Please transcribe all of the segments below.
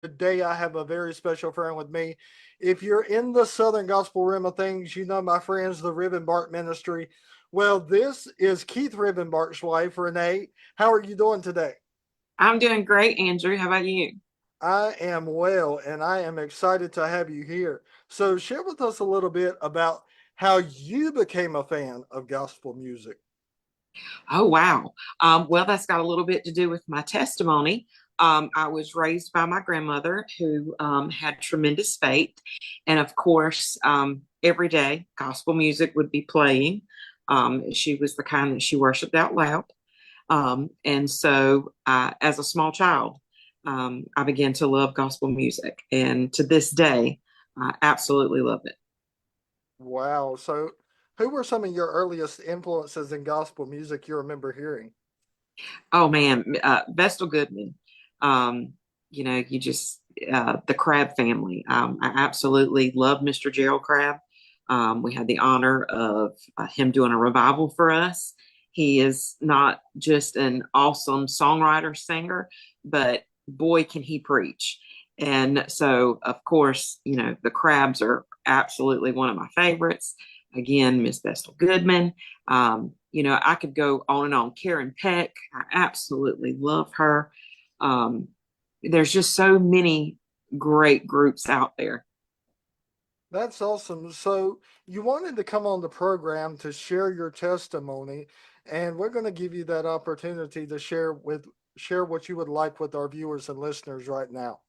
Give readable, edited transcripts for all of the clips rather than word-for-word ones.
Today, I have a very special friend with me. If you're in the Southern Gospel realm of things, you know my friends, the Rivenbark Ministry. Well, this is Keith Rivenbark's wife, Renee. How are you doing today? I'm doing great, Andrew. How about you? I am well, and I am excited to have you here. So, share with us a little bit about how you became a fan of gospel music. Oh, wow. Well, that's got a little bit to do with my testimony. I was raised by my grandmother who had tremendous faith. And of course, every day gospel music would be playing. She was the kind that she worshiped out loud. As a small child, I began to love gospel music. And to this day, I absolutely love it. Wow. So, who were some of your earliest influences in gospel music you remember hearing? Oh man, Vestal Goodman. Um, you just the Crab family. I absolutely love Mr. Gerald Crab. We had the honor of him doing a revival for us. He is not just an awesome songwriter, singer, but boy, can he preach. And so, of course, the Crabs are absolutely one of my favorites. Again, Miss Vestal Goodman. I could go on and on. Karen Peck, I absolutely love her. Um, there's just so many great groups out there. That's awesome. So you wanted to come on the program to share your testimony, and we're going to give you that opportunity to share what you would like with our viewers and listeners right now.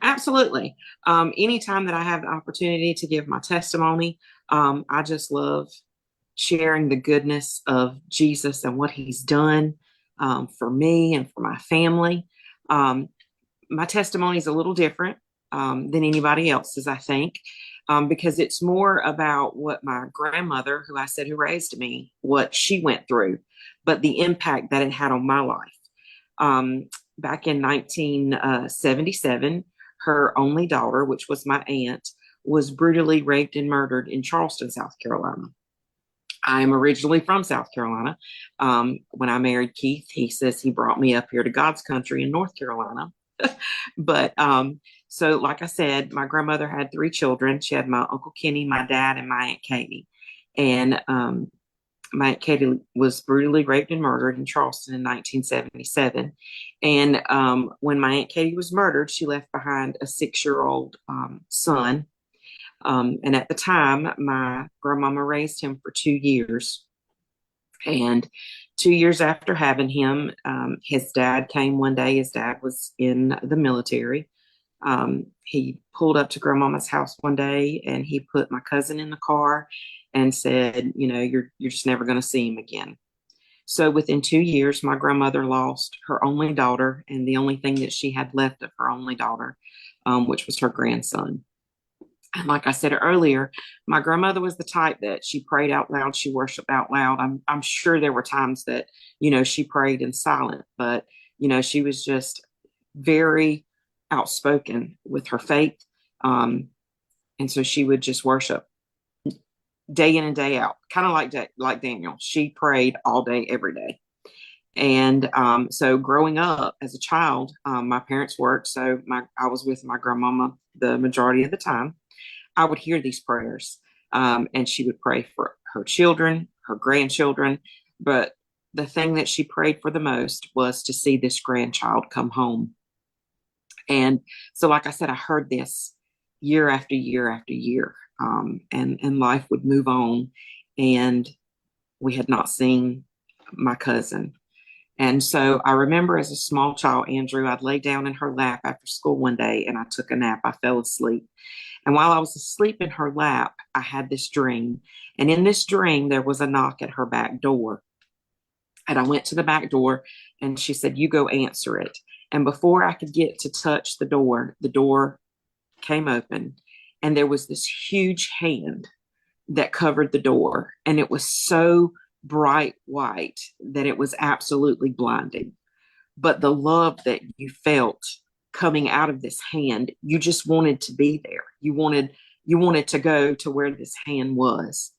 Absolutely. Anytime that I have the opportunity to give my testimony, I just love sharing the goodness of Jesus and what he's done for me and for my family. Um, my testimony is a little different than anybody else's, I think, because it's more about what my grandmother, who I said who raised me, what she went through, but the impact that it had on my life. Um, Back in 1977, her only daughter, which was my aunt, was brutally raped and murdered in Charleston, South Carolina. I am originally from South Carolina. When I married Keith, he says he brought me up here to God's country in North Carolina. But like I said, my grandmother had three children. She had my Uncle Kenny, my dad, and my Aunt Katie. And my Aunt Katie was brutally raped and murdered in Charleston in 1977. And when my Aunt Katie was murdered, she left behind a 6-year-old son. And at the time, my grandmama raised him for 2 years. And 2 years after having him, his dad came one day. His dad was in the military. He pulled up to grandmama's house one day and he put my cousin in the car and said, you're just never going to see him again. So within 2 years, my grandmother lost her only daughter and the only thing that she had left of her only daughter, which was her grandson. And like I said earlier, my grandmother was the type that she prayed out loud, she worshiped out loud. I'm sure there were times that, she prayed in silent, but, she was just very outspoken with her faith. Um, and so she would just worship day in and day out, kind of like Daniel. She prayed all day, every day. And so growing up as a child, my parents worked, so I was with my grandmama the majority of the time. I would hear these prayers, and she would pray for her children, her grandchildren. But the thing that she prayed for the most was to see this grandchild come home. And so, like I said, I heard this year after year after year, and life would move on, and we had not seen my cousin. And so I remember as a small child, Andrew, I'd lay down in her lap after school one day and I took a nap. I fell asleep. And while I was asleep in her lap, I had this dream. And in this dream, there was a knock at her back door. And I went to the back door and she said, "You go answer it." And before I could get to touch the door came open and there was this huge hand that covered the door. And it was so bright white that it was absolutely blinding. But the love that you felt coming out of this hand, you just wanted to be there. You wanted to go to where this hand was.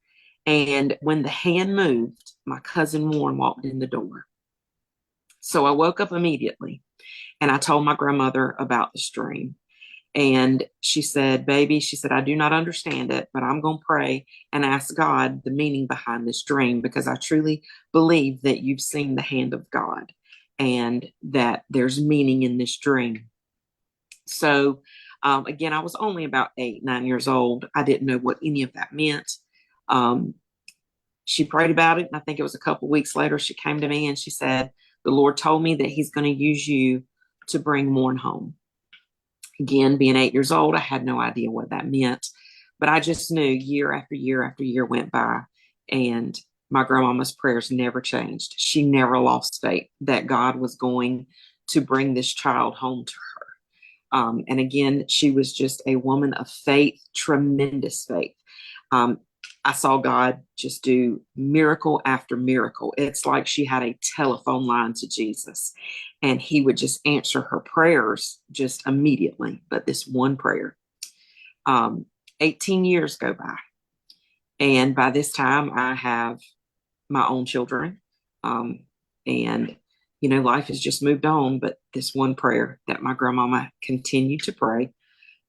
And when the hand moved, my cousin Warren walked in the door. So I woke up immediately And I told my grandmother about this dream. And she said, baby, she said, I do not understand it, but I'm going to pray and ask God the meaning behind this dream, because I truly believe that you've seen the hand of God and that there's meaning in this dream. So, again, I was only about 8, 9 years old. I didn't know what any of that meant. Um, she prayed about it. And I think it was a couple weeks later, she came to me and she said, the Lord told me that he's going to use you to bring Morn home. Again, being 8 years old, I had no idea what that meant, but I just knew year after year after year went by, and my grandmama's prayers never changed. She never lost faith that God was going to bring this child home to her. And again, she was just a woman of faith, tremendous faith. Um, I saw God just do miracle after miracle. It's like she had a telephone line to Jesus, and he would just answer her prayers just immediately. But this one prayer, 18 years go by. And by this time, I have my own children. And, life has just moved on. But this one prayer that my grandmama continued to pray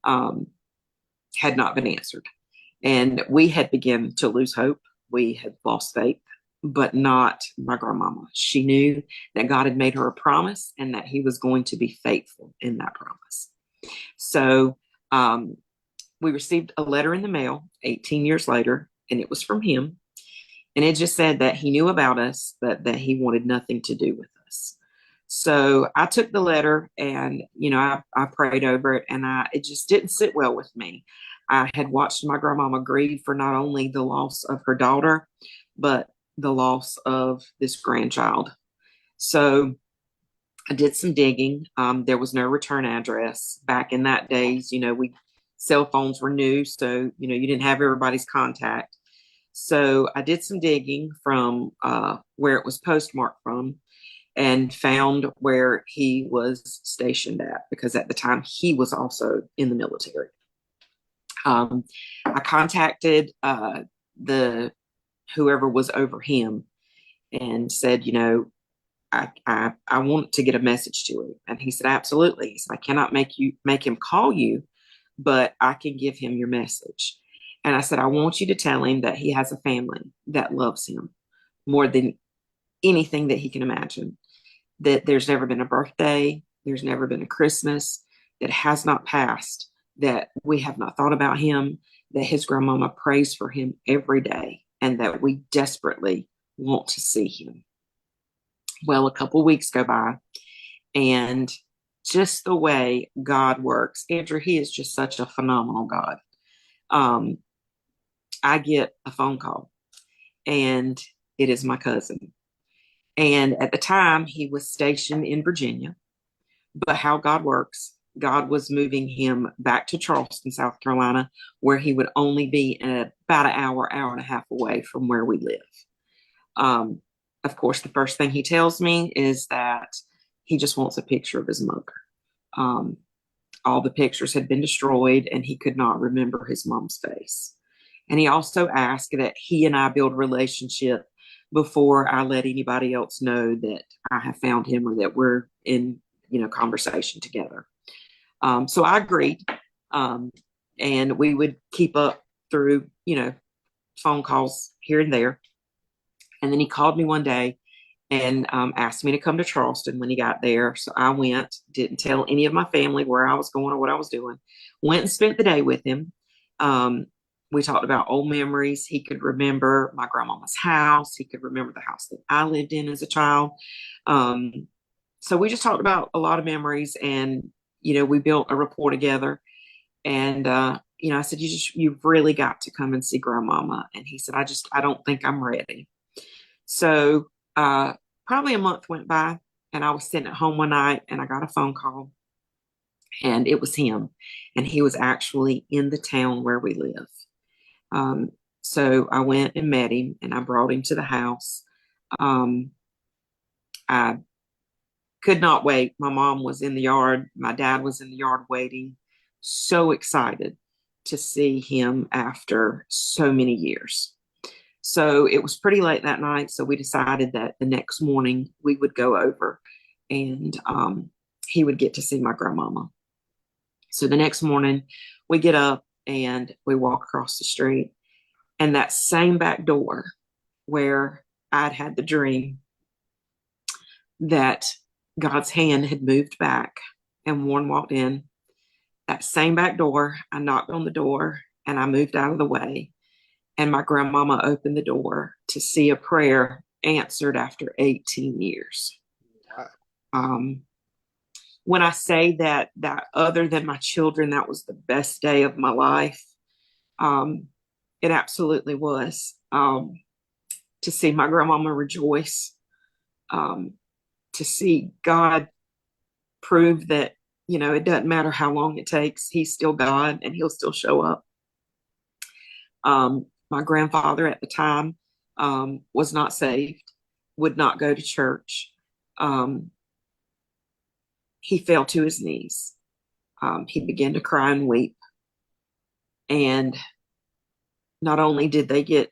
had not been answered. And we had begun to lose hope. We had lost faith, but not my grandmama. She knew that God had made her a promise and that he was going to be faithful in that promise. So we received a letter in the mail 18 years later, and it was from him. And it just said that he knew about us, but that he wanted nothing to do with us. So I took the letter and, I prayed over it, and it just didn't sit well with me. I had watched my grandmama grieve for not only the loss of her daughter, but the loss of this grandchild. So I did some digging. There was no return address back in that days. Cell phones were new, so you didn't have everybody's contact. So I did some digging from where it was postmarked from, and found where he was stationed at, because at the time he was also in the military. I contacted the whoever was over him and said, I want to get a message to him. And he said, absolutely. He said, I cannot make him call you, but I can give him your message. And I said, I want you to tell him that he has a family that loves him more than anything that he can imagine. That there's never been a birthday, there's never been a Christmas that has not passed, that we have not thought about him, that his grandmama prays for him every day, and that we desperately want to see him. Well, a couple weeks go by, and just the way God works, Andrew, he is just such a phenomenal God. I get a phone call, and it is my cousin. And at the time, he was stationed in Virginia. But how God works, God was moving him back to Charleston, South Carolina, where he would only be about an hour, hour and a half away from where we live. Of course, the first thing he tells me is that he just wants a picture of his mother. All the pictures had been destroyed, and he could not remember his mom's face. And he also asked that he and I build a relationship before I let anybody else know that I have found him or that we're in, conversation together. So I agreed. And we would keep up through, phone calls here and there. And then he called me one day and asked me to come to Charleston when he got there. So I went, didn't tell any of my family where I was going or what I was doing. Went and spent the day with him. We talked about old memories. He could remember my grandmama's house. He could remember the house that I lived in as a child. So we just talked about a lot of memories, and, we built a rapport together. And, I said, you've really got to come and see grandmama. And he said, I don't think I'm ready. So, probably a month went by, and I was sitting at home one night, and I got a phone call, and it was him. And he was actually in the town where we live. So I went and met him, and I brought him to the house. I could not wait. My mom was in the yard. My dad was in the yard waiting, so excited to see him after so many years. So it was pretty late that night. So we decided that the next morning we would go over and he would get to see my grandmama. So the next morning, we get up and we walk across the street, and that same back door where I'd had the dream that God's hand had moved back and one walked in, that same back door, I knocked on the door and I moved out of the way. And my grandmama opened the door to see a prayer answered after 18 years. Wow. When I say that other than my children, that was the best day of my life, it absolutely was. To see my grandmama rejoice, to see God prove that, it doesn't matter how long it takes, he's still God and he'll still show up. My grandfather at the time was not saved, would not go to church. He fell to his knees. He began to cry and weep. And not only did they get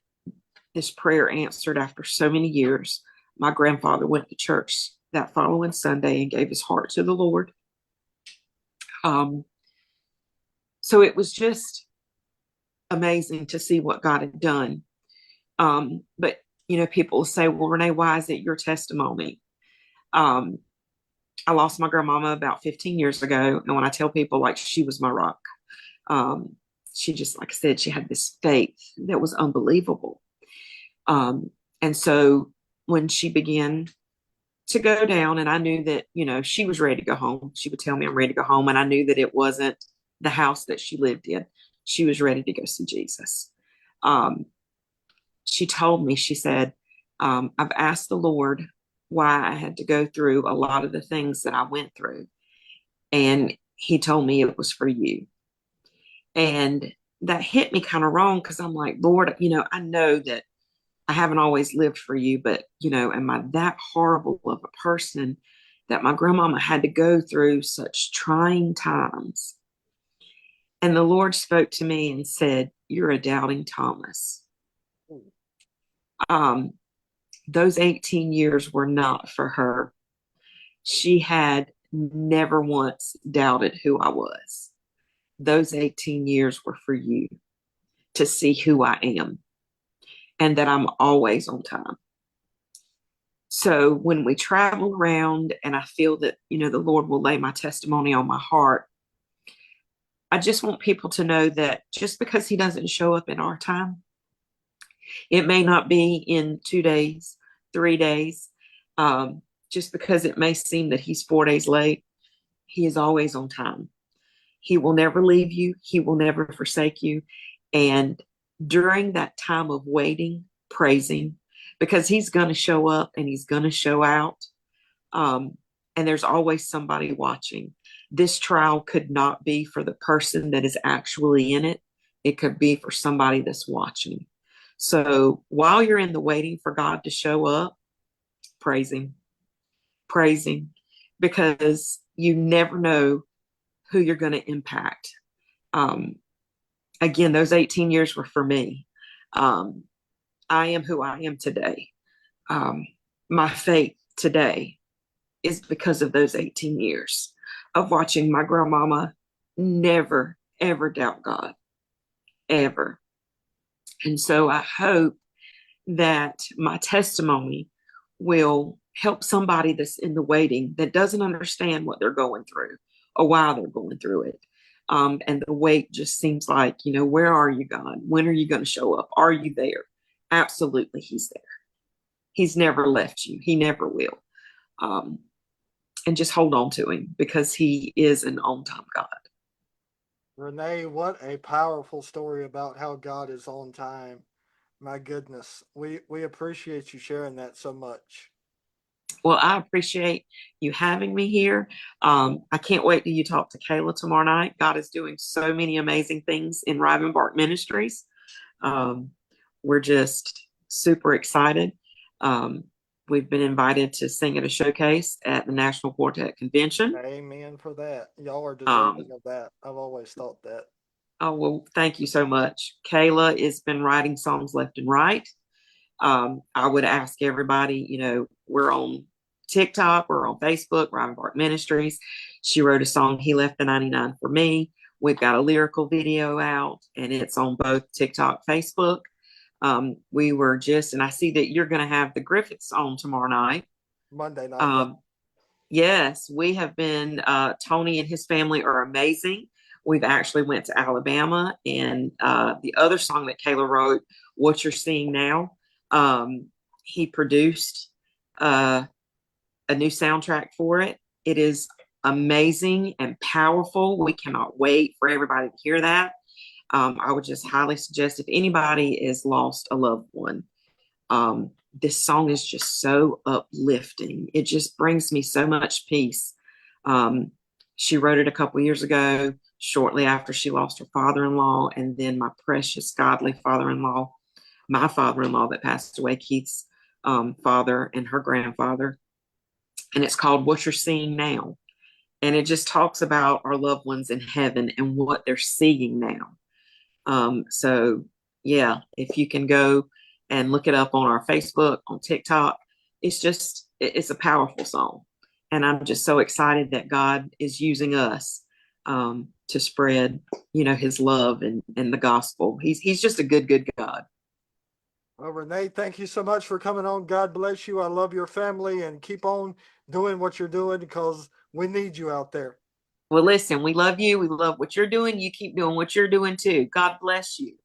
this prayer answered after so many years, my grandfather went to church that following Sunday and gave his heart to the Lord. So it was just amazing to see what God had done. But, people say, well, Renee, why is it your testimony? I lost my grandmama about 15 years ago. And when I tell people, like, she was my rock, she just, like I said, she had this faith that was unbelievable. And so when she began to go down, and I knew that, she was ready to go home, she would tell me, I'm ready to go home. And I knew that it wasn't the house that she lived in. She was ready to go see Jesus. She told me, she said, I've asked the Lord why I had to go through a lot of the things that I went through. And he told me it was for you. And that hit me kind of wrong, because I'm like, Lord, I know that I haven't always lived for you, but, am I that horrible of a person that my grandmama had to go through such trying times? And the Lord spoke to me and said, you're a doubting Thomas. Those 18 years were not for her. She had never once doubted who I was. Those 18 years were for you to see who I am and that I'm always on time. So when we travel around and I feel that, the Lord will lay my testimony on my heart, I just want people to know that just because he doesn't show up in our time, it may not be in 2 days, 3 days, just because it may seem that he's 4 days late, he is always on time. He will never leave you. He will never forsake you. And during that time of waiting, praising, because he's going to show up and he's going to show out. And there's always somebody watching. This trial could not be for the person that is actually in it. It could be for somebody that's watching. So while you're in the waiting for God to show up, praising, because you never know who you're going to impact. Again, those 18 years were for me. I am who I am today. My faith today is because of those 18 years of watching my grandmama never, ever doubt God, ever. And so I hope that my testimony will help somebody that's in the waiting that doesn't understand what they're going through or why they're going through it. And the wait just seems like, where are you, God? When are you going to show up? Are you there? Absolutely, he's there. He's never left you. He never will. And just hold on to him, because he is an on-time God. Renee, what a powerful story about how God is on time. My goodness. We appreciate you sharing that so much. Well, I appreciate you having me here. I can't wait till you talk to Kayla tomorrow night. God is doing so many amazing things in Rivenbark Ministries. We're just super excited. We've been invited to sing at a showcase at the National Quartet Convention. Amen for that. Y'all are deserving of that. I've always thought that. Oh, well, thank you so much. Kayla has been writing songs left and right. I would ask everybody, we're on TikTok. We're on Facebook, Rivenbark Ministries. She wrote a song, He Left the 99 for Me. We've got a lyrical video out, and it's on both TikTok, Facebook. We were just, and I see that you're going to have the Griffiths on tomorrow night. Monday night. Yeah. Um, yes, we have been. Tony and his family are amazing. We've actually went to Alabama, and the other song that Kayla wrote, "What You're Seeing Now," he produced a new soundtrack for it. It is amazing and powerful. We cannot wait for everybody to hear that. I would just highly suggest if anybody is lost a loved one, this song is just so uplifting. It just brings me so much peace. Um, she wrote it a couple years ago, shortly after she lost her father-in-law, and then my precious, godly father-in-law, my father-in-law that passed away, Keith's father and her grandfather. And it's called What You're Seeing Now. And it just talks about our loved ones in heaven and what they're seeing now. So yeah, if you can go and look it up on our Facebook, on TikTok, it's a powerful song. And I'm just so excited that God is using us to spread, his love and the gospel. He's just a good God. Well, Renee, thank you so much for coming on. God bless you. I love your family and keep on doing what you're doing because we need you out there. Well, listen, we love you. We love what you're doing. You keep doing what you're doing too. God bless you.